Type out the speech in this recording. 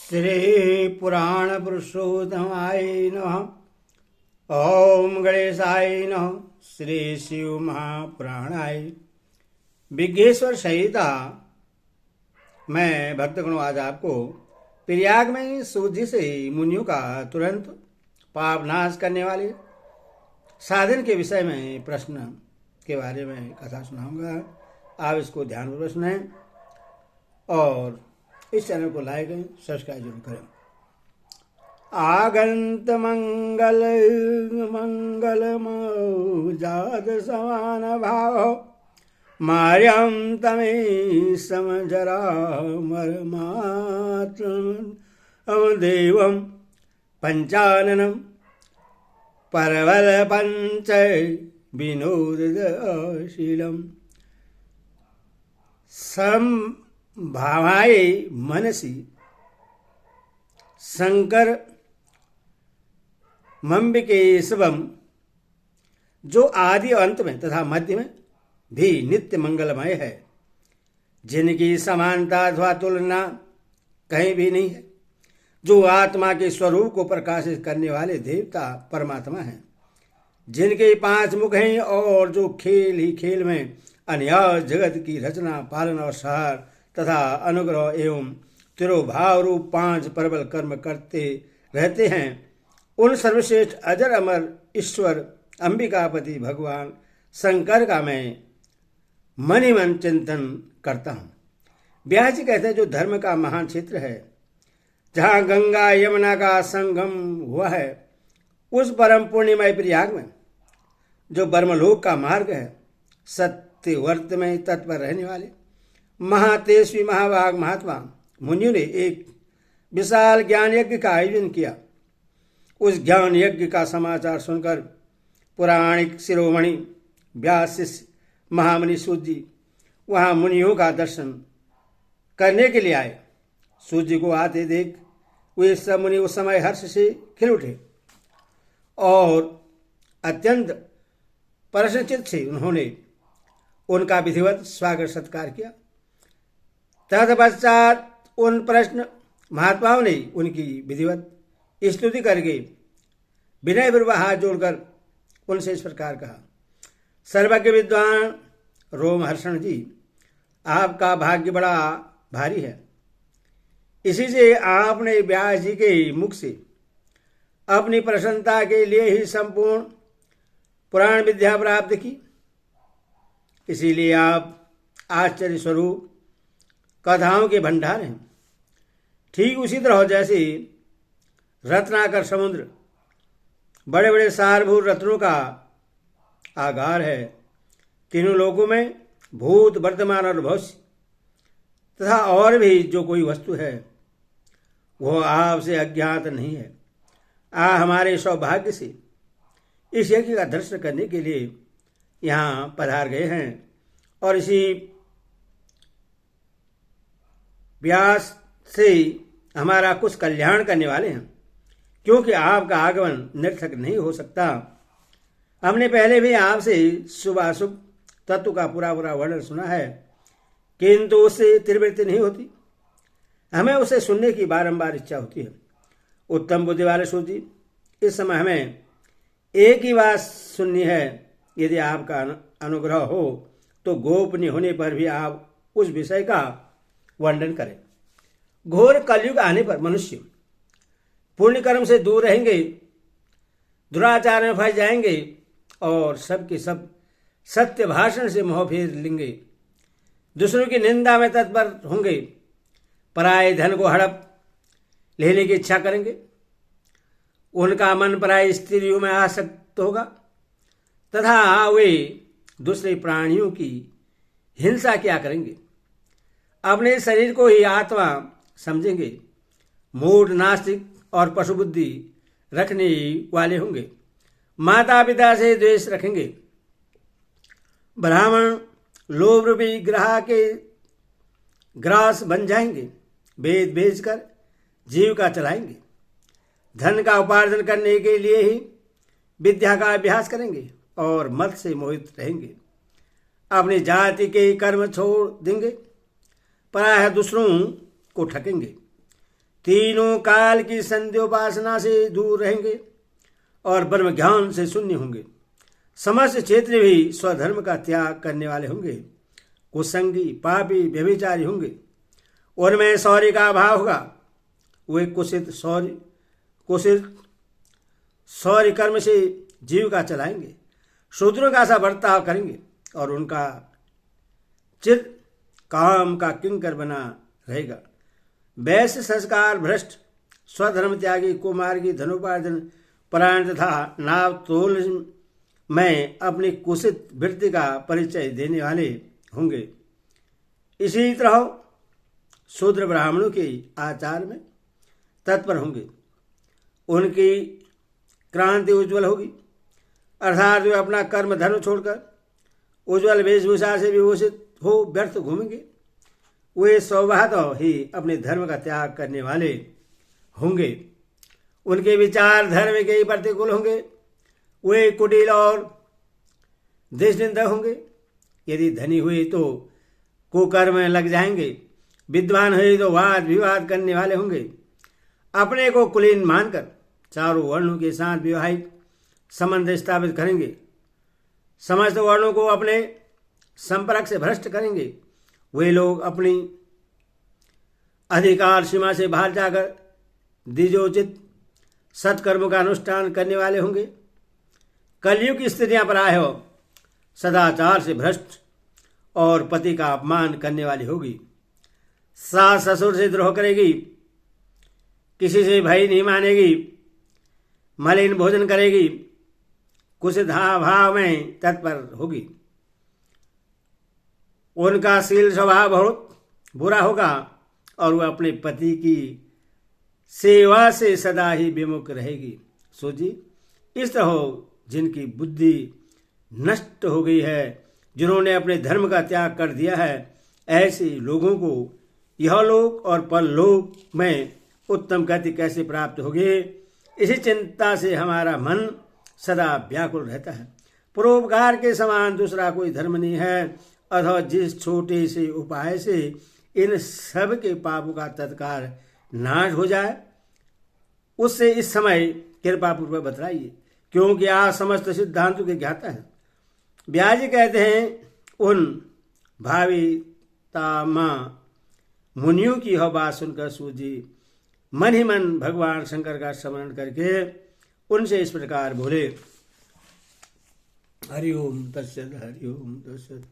श्री पुराण पुरुषोत्तमाय नमः। ओम गणेशाय नमः। श्री शिव महापुराणाय विज्ञेश्वर संहिता। मैं भक्तगणों आज आपको प्रयाग में सूजी से मुनियों का तुरंत पाप नाश करने वाले साधन के विषय में प्रश्न के बारे में कथा सुनाऊंगा। आप इसको ध्यानपूर्वक सुनें और इस चैनल को लाइक सब्सक्राइब जरूर करें। आगंत मंगल मंगल जात समान भाव मार्यम तमे समझरा मरमात्र देवम पंचाननम परवल पंच विनोदशीलम भावाय मनसी शंकर मम्बिकेशवम, जो आदि और अंत में तथा मध्य में भी नित्य मंगलमय है, जिनकी समानता अथवा तुलना कहीं भी नहीं है, जो आत्मा के स्वरूप को प्रकाशित करने वाले देवता परमात्मा हैं, जिनके 5 मुख हैं और जो खेल ही खेल में अन्य जगत की रचना पालन और सहार तथा अनुग्रह एवं तिरोभाव रूप 5 प्रबल कर्म करते रहते हैं, उन सर्वश्रेष्ठ अजर अमर ईश्वर अंबिकापति भगवान शंकर का मैं मनि मन चिंतन करता हूँ। व्यास जी कहते हैं, जो धर्म का महान क्षेत्र है, जहाँ गंगा यमुना का संगम हुआ है, उस परम पुण्यमय प्रयाग में जो ब्रह्मलोक का मार्ग है, सत्य वर्त में तत्पर रहने वाले महातेजस्वी महाभाग महात्मा मुनियों ने एक विशाल ज्ञान यज्ञ का आयोजन किया। उस ज्ञान यज्ञ का समाचार सुनकर पुराणिक शिरोमणि व्यास शिष्य महामुनि सूत जी वहां मुनियों का दर्शन करने के लिए आए। सूत जी को आते देख वे सब मुनि उस समय हर्ष से खिल उठे और अत्यंत प्रसन्नचित्त से उन्होंने उनका विधिवत स्वागत सत्कार किया। तत्पश्चात उन प्रश्न महात्माओं ने उनकी विधिवत स्तुति करके विनय पूर्वक हाथ जोड़कर उनसे इस प्रकार कहा, सर्वज्ञ विद्वान रोमहर्षण जी, आपका भाग्य बड़ा भारी है। इसी से आपने व्यास जी के मुख से अपनी प्रसन्नता के लिए ही संपूर्ण पुराण विद्या प्राप्त की। इसीलिए आप आश्चर्य स्वरूप कथाओं के भंडार हैं। ठीक उसी तरह जैसे रत्नाकर समुद्र बड़े बड़े सारभूत रत्नों का आगार है, तीनों लोकों में भूत वर्तमान और भविष्य तथा और भी जो कोई वस्तु है वह आपसे अज्ञात नहीं है। आप हमारे सौभाग्य से इस यज्ञ का दर्शन करने के लिए यहाँ पधार गए हैं और इसी व्यास से हमारा कुछ कल्याण करने वाले हैं, क्योंकि आपका आगमन निरर्थक नहीं हो सकता। हमने पहले भी आपसे शुभाशुभ तत्व का पूरा वर्णन सुना है, किंतु उससे त्रिवृत्ति नहीं होती। हमें उसे सुनने की बारंबार इच्छा होती है। उत्तम बुद्धि वाले सूत जी, इस समय हमें एक ही बात सुननी है। यदि आपका अनुग्रह हो तो गोपनीय होने पर भी आप उस विषय का वर्णन करें। घोर कलयुग आने पर मनुष्य पुण्य कर्म से दूर रहेंगे, दुराचार में फंस जाएंगे और सबके सब सत्य भाषण से मोह फेर लेंगे, दूसरों की निंदा में तत्पर होंगे, पराये धन को हड़प लेने की इच्छा करेंगे, उनका मन पराये स्त्रियों में आसक्त होगा तथा वे दूसरे प्राणियों की हिंसा क्या करेंगे, अपने शरीर को ही आत्मा समझेंगे, मूढ़ नास्तिक और पशु बुद्धि रखने वाले होंगे, माता पिता से द्वेष रखेंगे, ब्राह्मण लोभ रूपी ग्रह के ग्रास बन जाएंगे, वेद बेचकर जीविका चलाएंगे, धन का उपार्जन करने के लिए ही विद्या का अभ्यास करेंगे और मत से मोहित रहेंगे, अपनी जाति के कर्म छोड़ देंगे, पराया दूसरों को ठकेंगे, तीनों काल की संध्योपासना से दूर रहेंगे और ब्रह्म ज्ञान से शून्य होंगे। समस्त क्षेत्र भी स्वधर्म का त्याग करने वाले होंगे। कुसंगी, पापी, व्यभिचारी होंगे। उनमें शौर्य का अभाव होगा। वे कुशित शौर्य कर्म से जीविका चलाएंगे। शूद्रों का सा बर्ताव करेंगे और उनका चित्त काम का किंकर बना रहेगा। वैश्य, संस्कार भ्रष्ट, स्वधर्म त्यागी, कुमार्गी, धनोपार्जन परायण तथा नाव तोल में अपनी कुशित वृत्ति का परिचय देने वाले होंगे। इसी तरह शूद्र ब्राह्मणों के आचार में तत्पर होंगे। उनकी क्रांति उज्ज्वल होगी, अर्थात वे अपना कर्म धर्म छोड़कर उज्ज्वल वेशभूषा से विभूषित हो व्यर्थ घूमेंगे। वे स्वभावतः ही अपने धर्म का त्याग करने वाले होंगे। उनके विचार धर्म के ही प्रतिकूल होंगे। वे कुटिल और देशनिंदक होंगे। यदि धनी हुए तो कुकर्म में लग जाएंगे। विद्वान हुए तो वाद विवाद करने वाले होंगे। अपने को कुलीन मानकर चारों वर्णों के साथ वैवाहिक संबंध स्थापित करेंगे। समस्त वर्णों को अपने संपर्क से भ्रष्ट करेंगे। वे लोग अपनी अधिकार सीमा से बाहर जाकर द्विजोचित सत्कर्मों का अनुष्ठान करने वाले होंगे। कलयुग की स्थितियां प्राय हो सदाचार से भ्रष्ट और पति का अपमान करने वाली होगी। सास ससुर से द्रोह करेगी, किसी से भय नहीं मानेगी, मलिन भोजन करेगी, कुशित भाव में तत्पर होगी। उनका शील स्वभाव बहुत बुरा होगा और वह अपने पति की सेवा से सदा ही विमुख रहेगी। सो जी, इस तरह जिनकी बुद्धि नष्ट हो गई है, जिन्होंने अपने धर्म का त्याग कर दिया है, ऐसे लोगों को यह लोक और परलोक में उत्तम गति कैसे प्राप्त होगी, इसी चिंता से हमारा मन सदा व्याकुल रहता है। परोपकार के समान दूसरा कोई धर्म नहीं है, अथवा जिस छोटे से उपाय से इन सब के पापों का तत्काल नाश हो जाए, उससे इस समय कृपा पूर्वक बतलाइए, क्योंकि आप समस्त सिद्धांतों के ज्ञाता हैं। व्यास जी कहते हैं, उन भावितामा मुनियों की यह बात सुनकर सूजी मन ही मन भगवान शंकर का स्मरण करके उनसे इस प्रकार बोले, हरि ओम तत्सत, हरि ओम तत्सत।